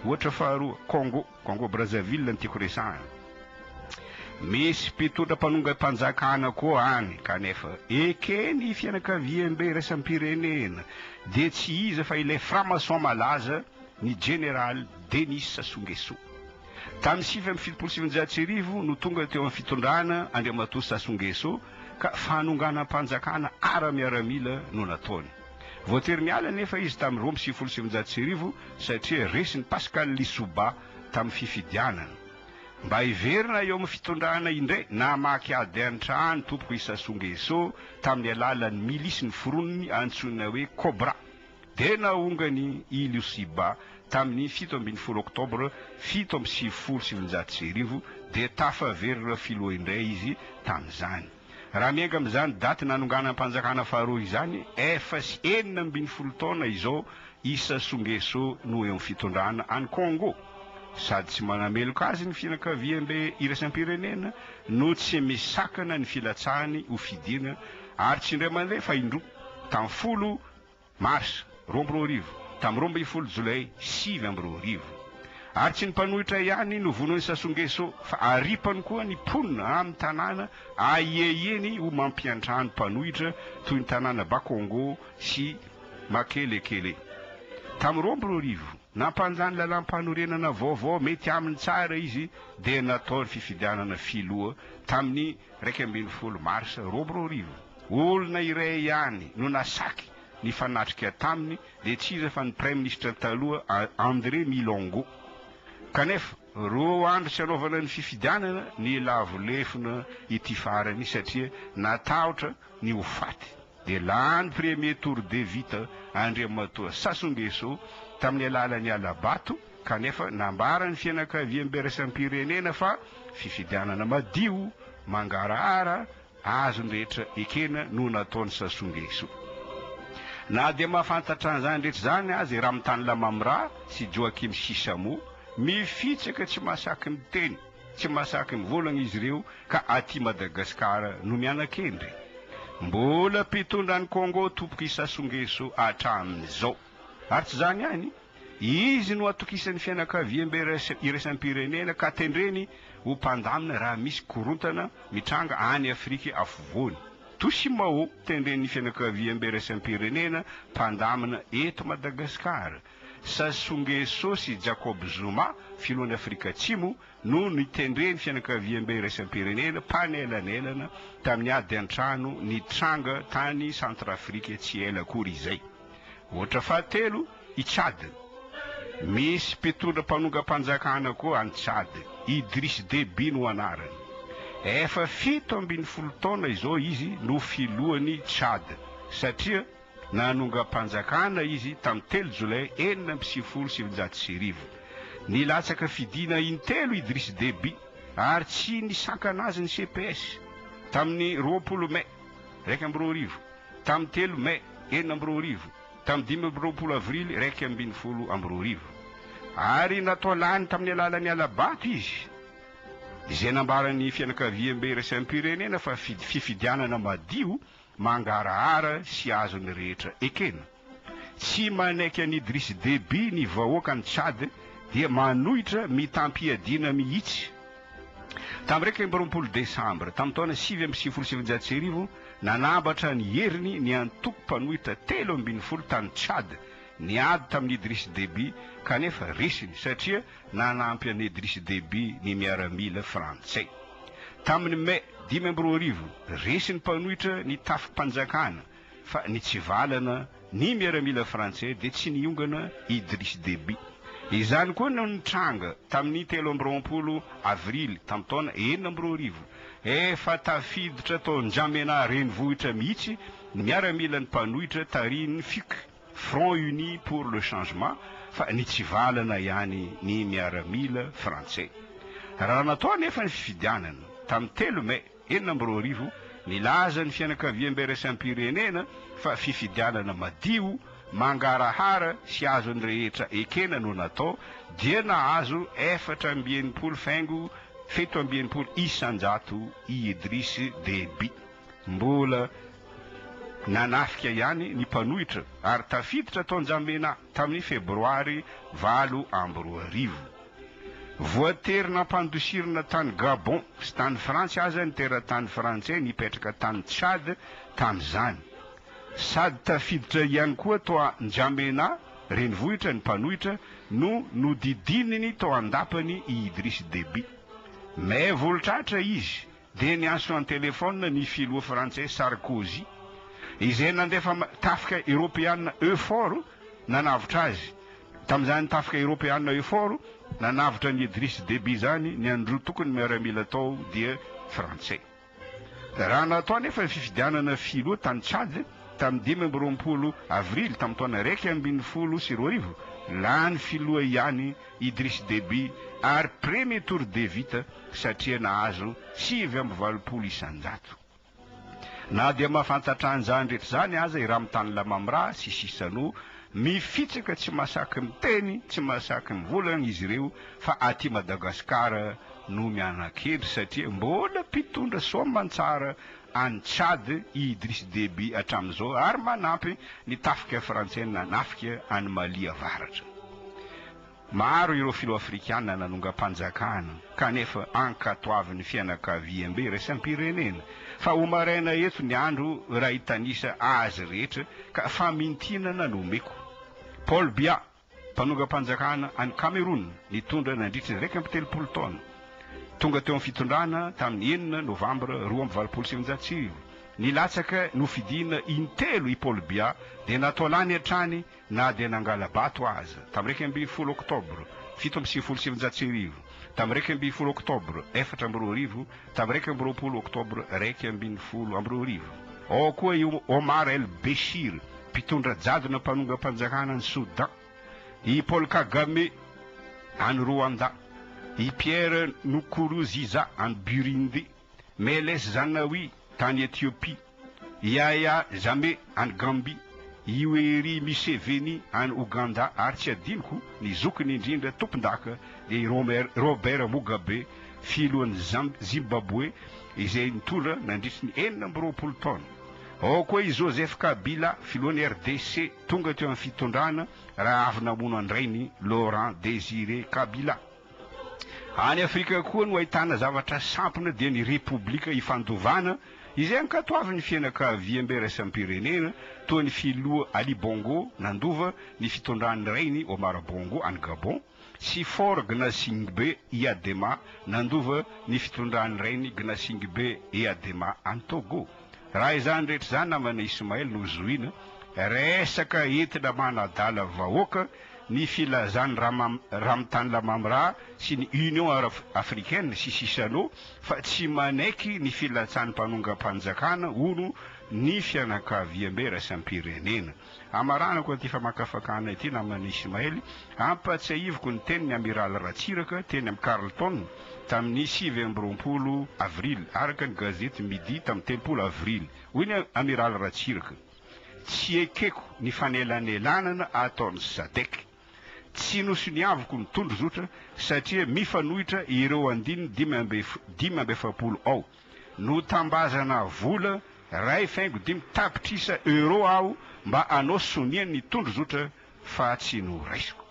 Ohatra faharoa, Congo Brazzaville ny tiako resahana. Misy mpitondra mpanongampanjakana koa any, kanefa ekeny fianakaviam-be iraisam-pirenena dia tsy iza fa ilay franc-maçon malaza ny Général Denis Sassou Nguesso. Tamin'ny 7 no tonga teo amin'ny fitondrana Andriamatoa Sassou Nguesso ka fanonganam-panjakana ara-miaramila no nataony. Voatery niala nefa izy tamin'ny Roma 7 satria resiny Pascal Lissouba tamin'ny fifidianana. Mba hiverina eo amin'ny fitondrana indray namaky ady an-trano tompoko Sassou Nguesso tamin'ny alalan'ny milisy ny foroniny antsoina hoe Cobra. Dia naongany i Lissouba tamin'ny 17 Oktobra 7 dia tafaverina filoha indray izy tamin'izany. Raha mianga amin'izany daty nanonganam-panjakana faharoa izany, 490 taona izao i Sassou Nguesso no eo amin'ny fitondrana any Congo. Sady tsy manameloka azy ny fianakaviam-be iraisam-pirenena no tsy misakana ny filatsahany ho fidina ary tsy indray mandeha fa indroa tamin'ny 10 Mars 2020 tamin'ny 12 Jolay 2020. Ary tsy ny mpanohitra ihany no vonoiny Sassou Nguesso fa aripany koa ny ponina amin'ny tanàna aieieny ho mampiantrano mpanohitra toy ny tanàna Bakongo sy Makelekele. Tamin'ny 2020 nampanjany lalam-panorenana Vaovao mety amin'ny tsara izy dia natao fifidianana filoha tamin'ny 12 Mars 2020. Olona iray ihany no nasaky ny fanatrika taminy dia tsy iza fa ny Prime Ministre taloha André Milongo. Kanefa roa andro tsy anaovana ny fifidianana ny lavolefona ity farany satria natahotra ny ho faty. Dia lany premier tour de vita Andriamatoa Sassou Nguesso tamin'ny alalan'ny alabato, kanefa nambara ny fianakaviam-be iraisam-pirenena fa fifidianana madio mangarahara azony rehetra ekena no nataony Sassou Nguesso. Na dia mahafantatra an'izany rehetra zany azy Ramitany Lamamra sy Joakim Sisamo mifitsaka tsy mahasaky ny teny, tsy mahasaky ny volagna izy ireo ka aty Madagasikara no mianakendre. Mbola mpitondra ny Congo tompoky Sassou Nguesso hatramin'izao. Ary tsy zany ihany, izy no atokisan'ny fianakaviam-be iraisam-pirenena ka tendreny ho mpandamina raha misy korontana mitranga any Afrika afovoany. Tosimao tendren'ny fianakaviam-be iraisam-pirenena mpandamina eto Madagasikara. Sassou Nguesso sy Jacob Zuma filohan'ny Afrika Atsimo no nitendreny fianakaviam-be iraisam-pirenena panelanelana tamin'ny ady an-trano ny tranga tany Centrafrika tsy ela akory izay. Ohatra fahatelo, i Tchad. Misy mpitondra mpanongampanjakana koa any Tchad, Idriss Déby no anarany. 70 taona izao izy no filohan'ny Tchad satria nanongampanjakana izy tamin'ny 3 Jolay 1970. Nilatsaka fidina intelo Idriss Déby ary tsy nisakana azy ny CPS tamin'ny 20 May 2020, tamin'ny 3 May 2020, tamin'ny 15 Avrily 2020. Ary natao lany tamin'ny alalan'ny alabato izy. Izay nambaran'ny fianakaviam-be iraisam-pirenena fa fifidianana madio mangarahara sy azony rehetra ekena. Tsy manaiky an'i Idriss Déby ny vahoaka ny Tchad dia manohitra mitampiadina mihitsy. Tamin'ny 20 Desambra tamin'ny taona 7 nanambatra ny heriny ny antoko mpanohitra 13 tany Tchad niady tamin'ny Idriss Déby kanefa resiny satria nanampy an'i Idriss Déby ny miaramila frantsay. Tamin'ny Mai 2020 resiny mpanohitra ny tafi-panjakana fa nitsivalana ny miaramila frantsay dia tsy niongana Idriss Déby. Izany koa no nitranga tamin'ny 13 Avrily tamin'ny taona 2020 efa tafiditra tao N'Djamena renivohitra mihitsy ny miaramila ny mpanohitra tariny FUC, Front Uni pour le Changement, fa nitsivalana ihany ny miaramila frantsay. Raha natao nefa ny fifidianana tamin'ny 3 Mai 2020 nilaza ny fianakaviam-be iraisam-pirenena fa fifidianana madio mangarahara sy azony rehetra ekena no natao dia nahazo 770 isanjato i Idriss Déby. Mbola nanafika ihany ny mpanohitra ary tafiditra taonjamena tamin'ny febroary 2024. Voatery nampandosirina tany Gabon sy tany Frantsy aza ny teratany frantsay nipetraka tany Tchad tamin'izany. Sady tafiditra ihany koa toa Njamena renivohitra ny mpanohitra no nodidininy tao andapany i Idriss Déby. Mais volotratra izy dia niantso an telefona ny filoha frantsay Sarkozy izay nandefa tafika Europeanina Eufort nanavitra azy. Tamin'izany tafika Europeanina Eufort nanavitra ny Idriss Déby zany ny andro tokony miaramila tao dia frantsay. Raha natao nefa fifidianana filoha tany Tchad tamin'ny 20 avrily tamin'ny taona 2012 lany filoha ihany Idriss Déby ary premier tour de vita satria nahazo 7,20 na dia mahafantatra an'izany rehetra zany aza i Ramitany Lamamra sy sisano mifitsaka tsy masaky miteny tsy masaky mivolagna izy ireo fa aty Madagasikara no mianakely satria mbola mpitondra soamantsara any Tchad i Idriss Déby hatramin'izao ary manampy ny tafika frantsay nanafika any Mali avaratra. Maro ireo filoha afrikana nanongam-panjakana kanefa ankatoavin'ny fianakaviam-be raisam-pirenena fa omaraina eto ny andro raha hitanisa azy rehetra ka famintinana nomeko. Paul Biya mpanongam-panjakana any Cameroun nitondra nandritra 2 taona. Tonga teo amin'ny fitondrana tamin'ny 9 novambra 2027 nilatsaka no fidina intelo i Paul Biya dia natao lany hatrany na dia nangala bato aza tamin'ny 10 oktobra 1727 tamin'ny 10 oktobra 2020 tamin'ny 20 oktobra 2020. Ao koa i Omar El Béchir mpitondra jadona mpanongam-panjakana any Soudan, i Paul Kagame any Rwanda, i Pierre Nkurunziza any Burundi, Meles Zenawi tany Ethiopie, Yahya Jammeh any Gambie, i Yoweri Museveni any Uganda ary tsy adinoko ny zokiny indrindra tompondaka dia Robert Mugabe filohan'ny Zimbabwe izay nitondra nandritry ny 20 taona. Ao koa i Joseph Kabila filohan'ny RDC tonga teo amin'ny fitondrana raha avy namono andrainy Laurent Désiré Kabila. Any Afrika koa no ahitana zavatra sampona dia ny Repoblika ifandovana izay ankatoavin'ny fianakaviam-be raisam-pirenena toa ny filoha Ali Bongo nandova ny fitondrany Rainy Omar Bongo any Gabon sy Faure Gnassingbé Eyadema nandova ny fitondrany Rainy Gnassingbé Eyadema any Togo. Raha izany rehetra zany namana Ismael no zoina resaka entina manadala vahoaka ny filazany Ramitany Lamamra sy ny Union Africaine sy sisano fa tsy manaiky ny filatsany mpanongam-panjakana ono ny fianakaviam-be raisam-pirenena. Amarana koa ty famakafakana ity namana Ismael ampatsiahiviko ny teniny amiral Ratsiraka teny amin'ny Carleton tamin'ny 7 avril araka ny gazety midi tamin'ny 3 avril. Hoy ny amiral Ratsiraka: tsy ekeko ny fanelanelanana ataon'ny Sadek, tsy nosoniaviko ny tondro zotra satria mifanohitra ireo andininy 570 ao no tambazana vola 2,5 tapitrisa euro aho mba anao soniany ny tondro zotra fa tsy noraisiko.